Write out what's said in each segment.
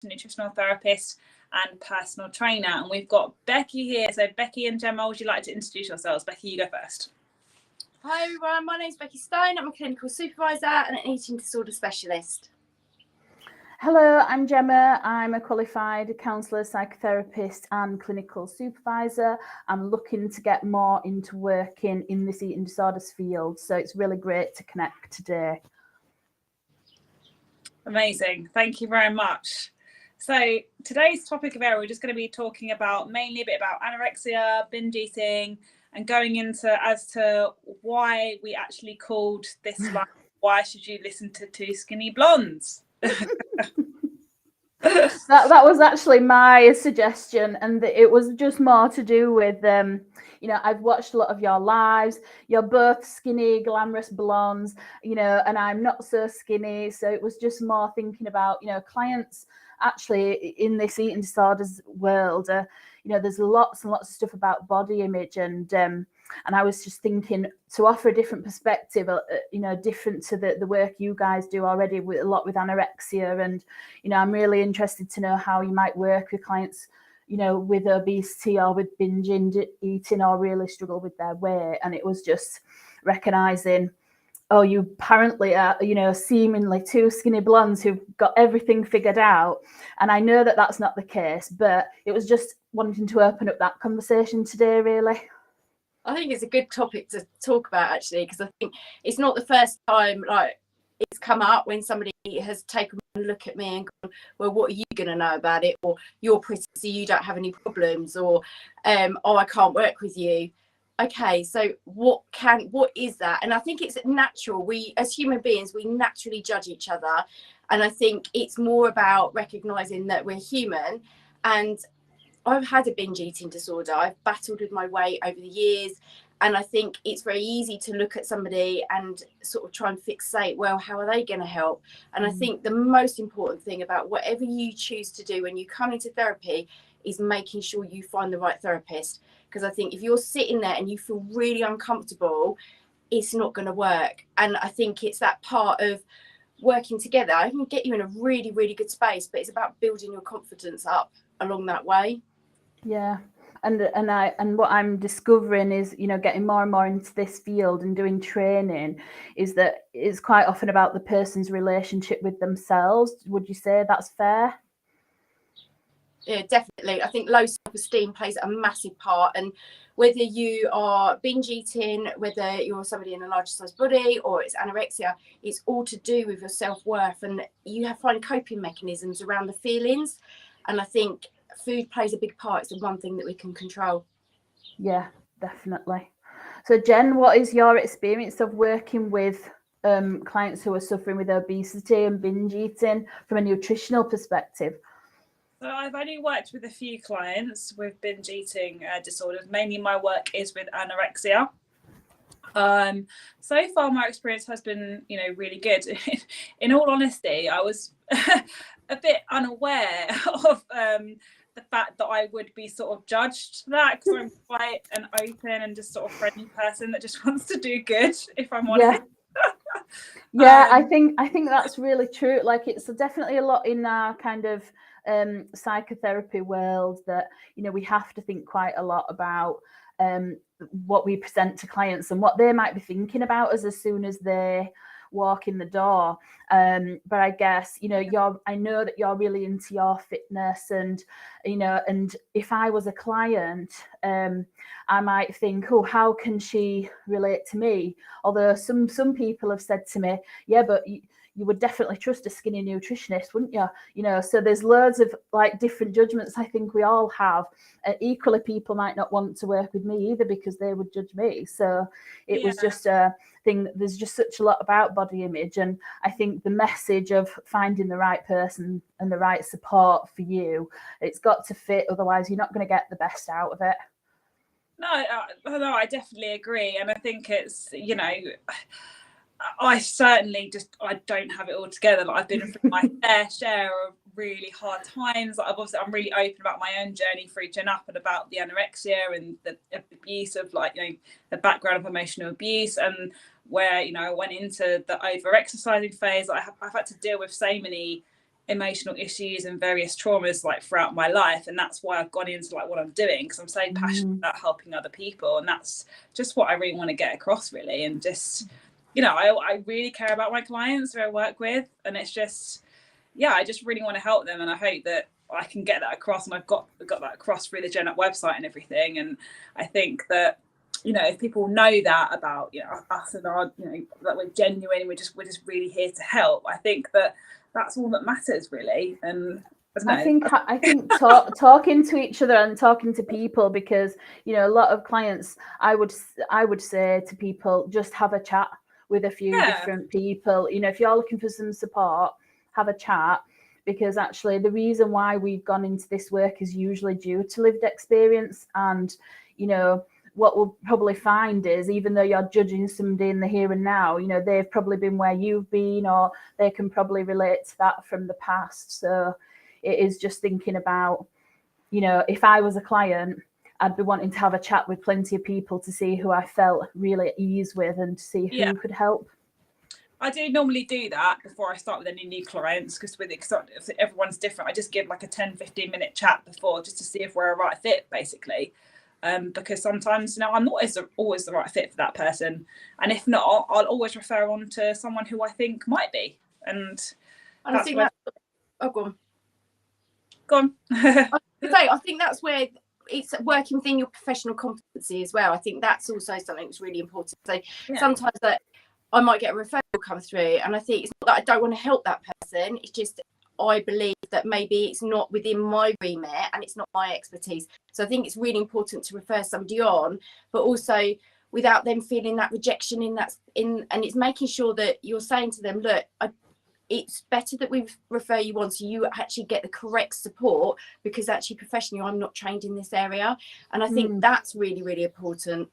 nutritional therapist and personal trainer. And we've got Becky here. So Becky and Gemma, would you like to introduce yourselves? Becky, you go first. Hi everyone, my name's Becky Stone. I'm a clinical supervisor and an eating disorder specialist. Hello, I'm Gemma. I'm a qualified counsellor, psychotherapist and clinical supervisor. I'm looking to get more into working in this eating disorders field, so it's really great to connect today. Amazing, thank you very much. So today's topic of area, we're just going to be talking about mainly a bit about anorexia, binge eating, and going into as to why we actually called this like, why should you listen to two skinny blondes? that was actually my suggestion, and it was just more to do with I've watched a lot of your lives. You're both skinny, glamorous blondes, and I'm not so skinny, so it was just more thinking about clients actually in this eating disorders world. There's lots and lots of stuff about body image, and I was just thinking to offer a different perspective, different to the work you guys do already with a lot with anorexia. And, I'm really interested to know how you might work with clients, with obesity or with binge eating or really struggle with their weight. And it was just recognizing, oh, you apparently are, seemingly two skinny blondes who've got everything figured out. And I know that that's not the case, but it was just wanting to open up that conversation today, really. I think it's a good topic to talk about, actually, because I think it's not the first time it's come up when somebody has taken a look at me and gone, well, what are you going to know about it? Or you're pretty, so you don't have any problems, or oh, I can't work with you. Okay, so what is that? And I think it's natural. We, as human beings, we naturally judge each other. And I think it's more about recognizing that we're human. And I've had a binge eating disorder. I've battled with my weight over the years. And I think it's very easy to look at somebody and sort of try and fixate, well, how are they going to help? And I think the most important thing about whatever you choose to do when you come into therapy is making sure you find the right therapist. Because I think if you're sitting there and you feel really uncomfortable, it's not going to work. And I think it's that part of working together. I can get you in a really, really good space, but it's about building your confidence up along that way. Yeah. And what I'm discovering is, getting more and more into this field and doing training, is that it's quite often about the person's relationship with themselves. Would you say that's fair? Yeah, definitely. I think low self-esteem plays a massive part. And whether you are binge eating, whether you're somebody in a larger size body or it's anorexia, it's all to do with your self-worth. And you have to find coping mechanisms around the feelings. And I think food plays a big part. It's the one thing that we can control. Yeah, definitely. So Jen, what is your experience of working with clients who are suffering with obesity and binge eating from a nutritional perspective? So I've only worked with a few clients with binge eating disorders. Mainly my work is with anorexia. So far my experience has been, really good. In all honesty, I was a bit unaware of the fact that I would be sort of judged for that, because I'm quite an open and just sort of friendly person that just wants to do good, if I'm honest. Yeah, I think that's really true. Like, it's definitely a lot in our kind of psychotherapy world that we have to think quite a lot about what we present to clients and what they might be thinking about us as soon as they walk in the door. But I guess I know that you're really into your fitness, and and if I was a client, I might think, oh, how can she relate to me? Although some people have said to me, yeah, but you would definitely trust a skinny nutritionist, wouldn't you? So there's loads of different judgments I think we all have. Equally, people might not want to work with me either because they would judge me. So it was just a thing. There's just such a lot about body image, and I think the message of finding the right person and the right support for you, it's got to fit. Otherwise, you're not going to get the best out of it. No, I definitely agree, and I think it's I certainly I don't have it all together. I've been through my fair share of really hard times. I'm really open about my own journey through Gen Up and about the anorexia and the abuse of the background of emotional abuse, and where I went into the over exercising phase. I've had to deal with so many emotional issues and various traumas like throughout my life, and that's why I've gone into like what I'm doing, because I'm so passionate about helping other people, and that's just what I really want to get across, really. And just, you know, I really care about my clients who I work with, and it's just, yeah, I just really want to help them, and I hope that I can get that across, and I've got that across through the Gen Up website and everything. And I think that, you know, if people know that about, you know, us and our, you know, that we're genuine, we're just really here to help, I think that that's all that matters, really. And I think talking to each other and talking to people, because, you know, a lot of clients, I would say to people, just have a chat with a few different people. You know, if you're looking for some support, have a chat, because actually the reason why we've gone into this work is usually due to lived experience. And, you know, what we'll probably find is, even though you're judging somebody in the here and now, you know, they've probably been where you've been, or they can probably relate to that from the past. So it is just thinking about, you know, if I was a client, I'd be wanting to have a chat with plenty of people to see who I felt really at ease with, and to see who could help. I do normally do that before I start with any new clients, because everyone's different. I just give like a 10-15 minute chat before, just to see if we're a right fit, basically. Because sometimes, you know, I'm not always the right fit for that person, and if not, I'll always refer on to someone who I think might be. And I think go on. I think that's where it's working within your professional competency as well. I think that's also something that's really important. So sometimes that I might get a referral come through, and I think it's not that I don't want to help that person, it's just I believe that maybe it's not within my remit and it's not my expertise. So I think it's really important to refer somebody on, but also without them feeling that rejection and it's making sure that you're saying to them, look, it's better that we refer you on so you actually get the correct support, because actually professionally I'm not trained in this area. And I think that's really, really important.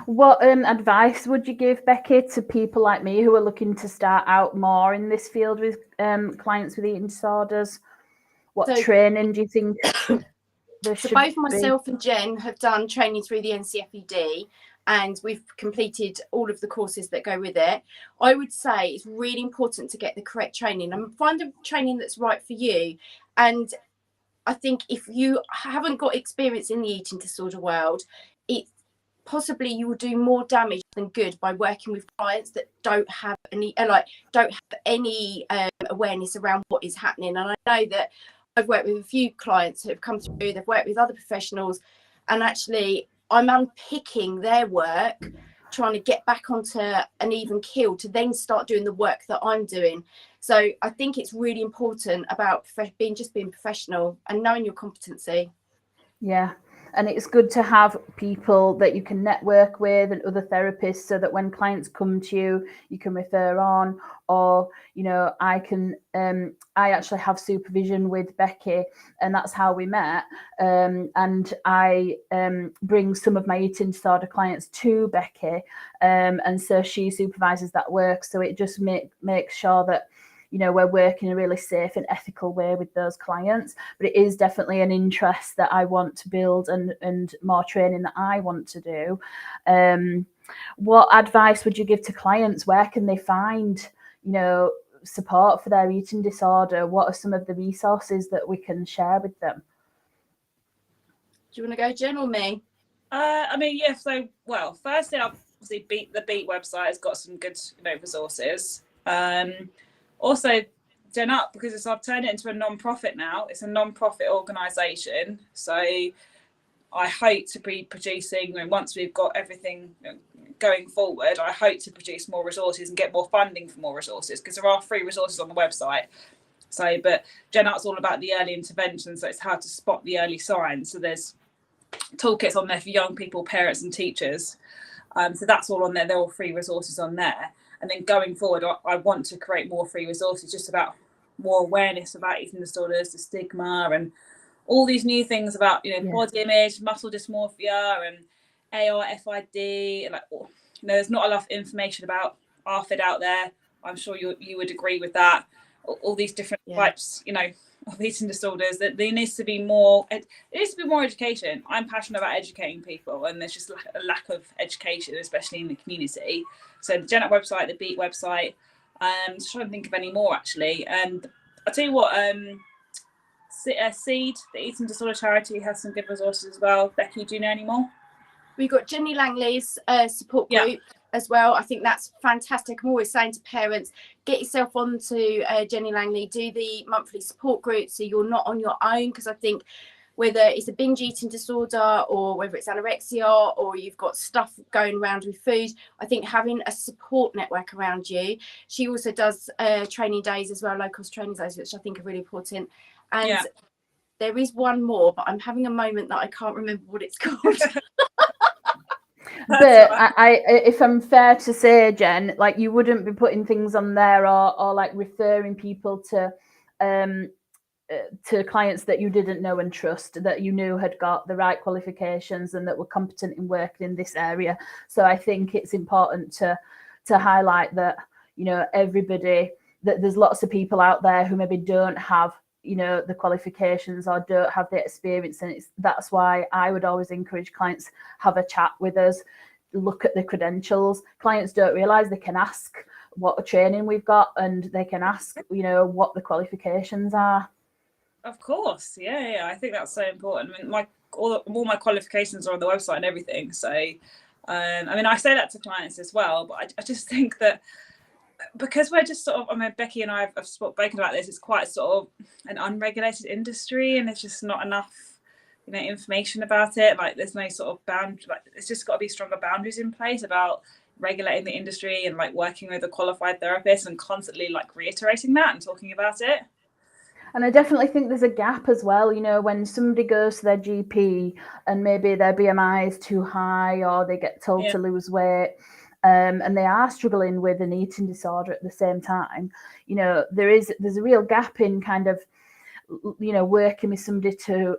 What advice would you give, Becky, to people like me who are looking to start out more in this field with clients with eating disorders? What training do you think there should be? Both myself and Jen have done training through the NCFED, and we've completed all of the courses that go with it. I would say it's really important to get the correct training and find a training that's right for you. And I think if you haven't got experience in the eating disorder world, possibly you will do more damage than good by working with clients that don't have any awareness around what is happening. And I know that I've worked with a few clients who have come through, they've worked with other professionals, and actually I'm unpicking their work, trying to get back onto an even keel to then start doing the work that I'm doing. So I think it's really important about being professional and knowing your competency. Yeah. And it's good to have people that you can network with and other therapists, so that when clients come to you, you can refer on. Or, you know, I actually have supervision with Becky, and that's how we met. And I bring some of my eating disorder clients to Becky. And so she supervises that work. So it just makes sure that, you know, we're working in a really safe and ethical way with those clients. But it is definitely an interest that I want to build, and more training that I want to do. What advice would you give to clients? Where can they find, you know, support for their eating disorder? What are some of the resources that we can share with them? Do you want to go, Jen, or me? I mean, yeah. So, well, firstly, obviously, the Beat website has got some good, you know, resources. Also, Gen Up, because I've turned it into a non-profit now. It's a non-profit organisation. So I hope to be producing, once we've got everything going forward, I hope to produce more resources and get more funding for more resources, because there are free resources on the website. So, but Gen Up's all about the early intervention. So it's how to spot the early signs. So there's toolkits on there for young people, parents and teachers. So that's all on there. They're all free resources on there. And then going forward, I want to create more free resources, just about more awareness about eating disorders, the stigma, and all these new things about, you know, body image, muscle dysmorphia, and ARFID. Like, you know, there's not enough information about ARFID out there. I'm sure you would agree with that. All these different types, you know, of eating disorders. That there needs to be more. It needs to be more education. I'm passionate about educating people, and there's just a lack of education, especially in the community. So the Gen Up website, the Beat website. Just trying to think of any more actually. And I'll tell you what, Seed, the eating disorder charity, has some good resources as well. Becky, do you know any more? We've got Jenny Langley's support group as well. I think that's fantastic. I'm always saying to parents, get yourself onto Jenny Langley, do the monthly support group so you're not on your own, because I think whether it's a binge eating disorder or whether it's anorexia or you've got stuff going around with food, I think having a support network around you. She also does training days as well, low cost training days, which I think are really important. And there is one more, but I'm having a moment that I can't remember what it's called. But I, if I'm fair to say, Jen, like you wouldn't be putting things on there or like referring people to clients that you didn't know and trust, that you knew had got the right qualifications and that were competent in working in this area. So I think it's important to highlight that, you know, everybody, that there's lots of people out there who maybe don't have, you know, the qualifications or don't have the experience, and that's why I would always encourage clients, have a chat with us, look at the credentials. Clients don't realize they can ask what training we've got, and they can ask, you know, what the qualifications are. Of course, yeah, I think that's so important. I mean, all my qualifications are on the website and everything. So, I mean, I say that to clients as well, but I just think that because we're just sort of, I mean, Becky and I have spoken about this, it's quite sort of an unregulated industry, and there's just not enough, you know, information about it. Like there's no sort of like it's just got to be stronger boundaries in place about regulating the industry and like working with a qualified therapist and constantly like reiterating that and talking about it. And I definitely think there's a gap as well, you know, when somebody goes to their GP and maybe their BMI is too high or they get told to lose weight, and they are struggling with an eating disorder at the same time, you know, there's a real gap in kind of, you know, working with somebody to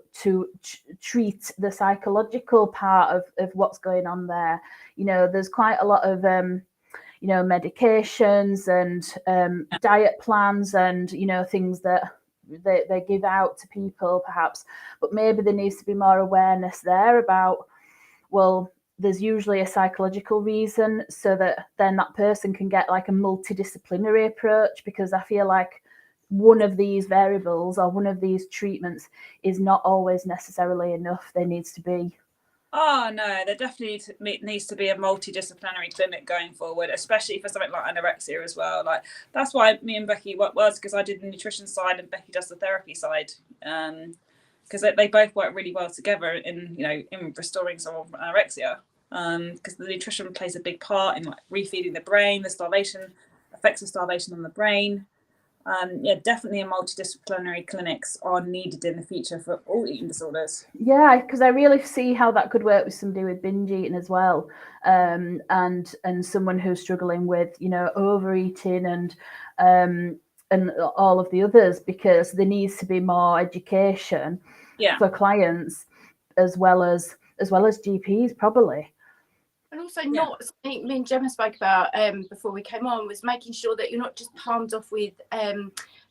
treat the psychological part of what's going on there. You know, there's quite a lot of you know, medications and diet plans and, you know, things that they give out to people perhaps, but maybe there needs to be more awareness there about, well, there's usually a psychological reason, so that then that person can get like a multidisciplinary approach, because I feel like one of these variables or one of these treatments is not always necessarily enough. There needs to be. Oh no, there definitely needs to be a multidisciplinary clinic going forward, especially for something like anorexia as well. Like that's why me and Becky work well, because I did the nutrition side and Becky does the therapy side, because they both work really well together in, you know, in restoring some of anorexia, because the nutrition plays a big part in like refeeding the brain. The starvation effects of starvation on the brain. Definitely multidisciplinary clinics are needed in the future for all eating disorders. Yeah, because I really see how that could work with somebody with binge eating as well, and someone who's struggling with, you know, overeating and all of the others, because there needs to be more education for clients as well as GPs probably. And also not something me and Gemma spoke about before we came on, was making sure that you're not just palmed off with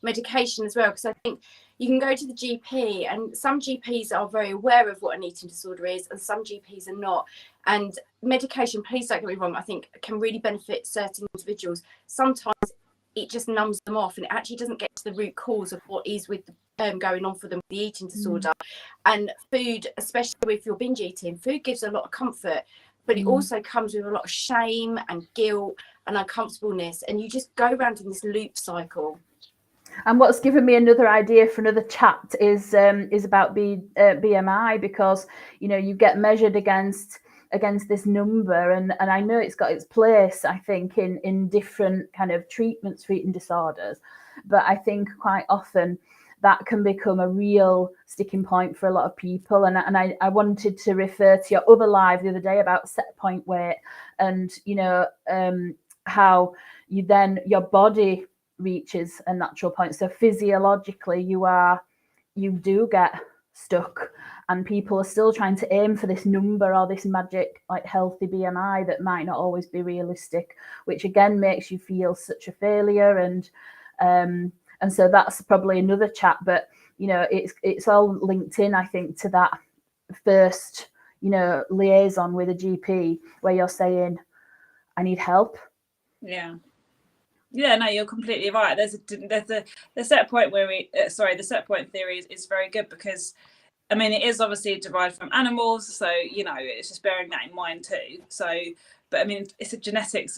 medication as well, because I think you can go to the GP and some GPs are very aware of what an eating disorder is and some GPs are not, and medication, please don't get me wrong, I think can really benefit certain individuals. Sometimes it just numbs them off and it actually doesn't get to the root cause of what is with going on for them with the eating disorder. And food, especially if you're binge eating, food gives a lot of comfort, but it also comes with a lot of shame and guilt and uncomfortableness, and you just go around in this loop cycle. And what's given me another idea for another chat is about BMI, because, you know, you get measured against this number, and I know it's got its place, I think, in different kind of treatments for eating disorders, but I think quite often that can become a real sticking point for a lot of people. And I wanted to refer to your other live the other day about set point weight, and, you know, how you then, your body reaches a natural point. So physiologically you do get stuck, and people are still trying to aim for this number or this magic like healthy BMI that might not always be realistic, which again makes you feel such a failure. And so that's probably another chat, but, you know, it's all linked in, I think, to that first, you know, liaison with a GP where you're saying, I need help. Yeah, Yeah, no, you're completely right. The set point where the set point theory is very good, because I mean, it is obviously derived from animals, so it's just bearing that in mind too. So, but I mean, it's a genetic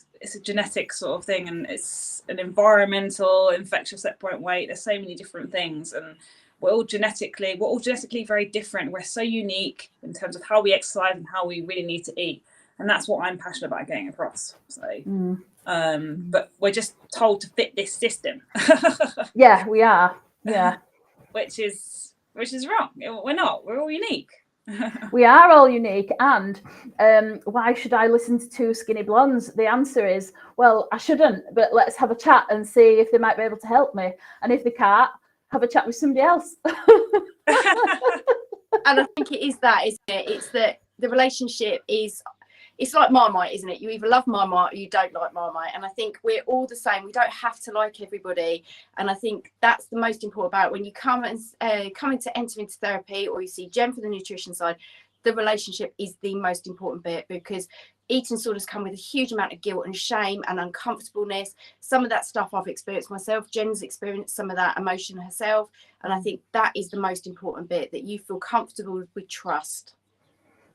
sort of thing, and it's an environmental, infectious set point weight. There's so many different things, and we're all genetically very different. We're so unique in terms of how we exercise and how we really need to eat, and that's what I'm passionate about getting across. So, but we're just told to fit this system. Yeah, we are. Yeah, which is wrong. We're not. We're all unique. We are all unique. And why should I listen to two skinny blondes? The answer is, well, I shouldn't, but let's have a chat and see if they might be able to help me. And if they can't, have a chat with somebody else. And I think it is that, isn't it? It's that the relationship is, it's like Marmite, isn't it? You either love Marmite or you don't like Marmite. And I think we're all the same. We don't have to like everybody. And I think that's the most important about when you enter into therapy, or you see Jem for the nutrition side, the relationship is the most important bit, because eating disorders come with a huge amount of guilt and shame and uncomfortableness. Some of that stuff I've experienced myself. Jen's experienced some of that emotion herself. And I think that is the most important bit, that you feel comfortable with trust.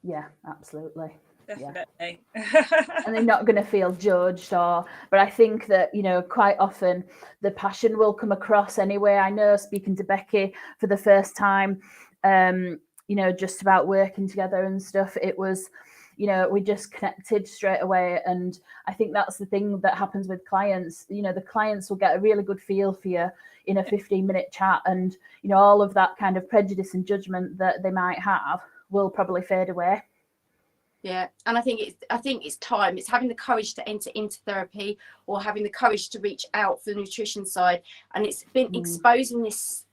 Yeah, absolutely. Definitely. Yeah. And they're not going to feel judged, but I think that quite often the passion will come across anyway. I know, speaking to Becky for the first time, just about working together and stuff, it was we just connected straight away. And I think that's the thing that happens with clients. The clients will get a really good feel for you in a 15-minute chat, and all of that kind of prejudice and judgment that they might have will probably fade away. Yeah, and I think it's time. It's having the courage to enter into therapy, or having the courage to reach out for the nutrition side. And it's been exposing this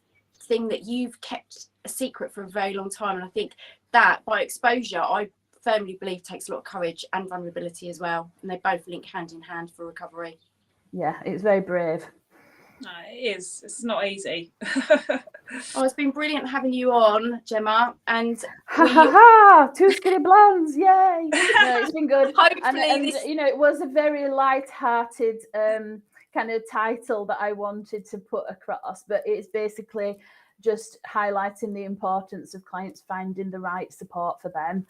thing that you've kept a secret for a very long time. And I think that by exposure, I firmly believe, takes a lot of courage and vulnerability as well. And they both link hand in hand for recovery. Yeah, it's very brave. No, it is. It's not easy. Oh, it's been brilliant having you on, Gemma. And two skinny blondes, yay! No, it's been good. Hopefully, and it was a very light-hearted kind of title that I wanted to put across, but it's basically just highlighting the importance of clients finding the right support for them,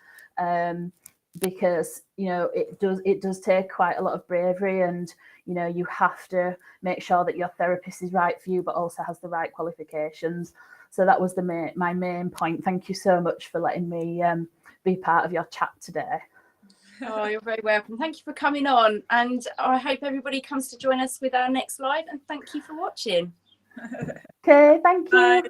because it does take quite a lot of bravery, and you have to make sure that your therapist is right for you, but also has the right qualifications. So that was my main point. Thank you so much for letting me be part of your chat today. Oh, you're very welcome. Thank you for coming on, and I hope everybody comes to join us with our next live, and thank you for watching. Okay, thank you. Bye.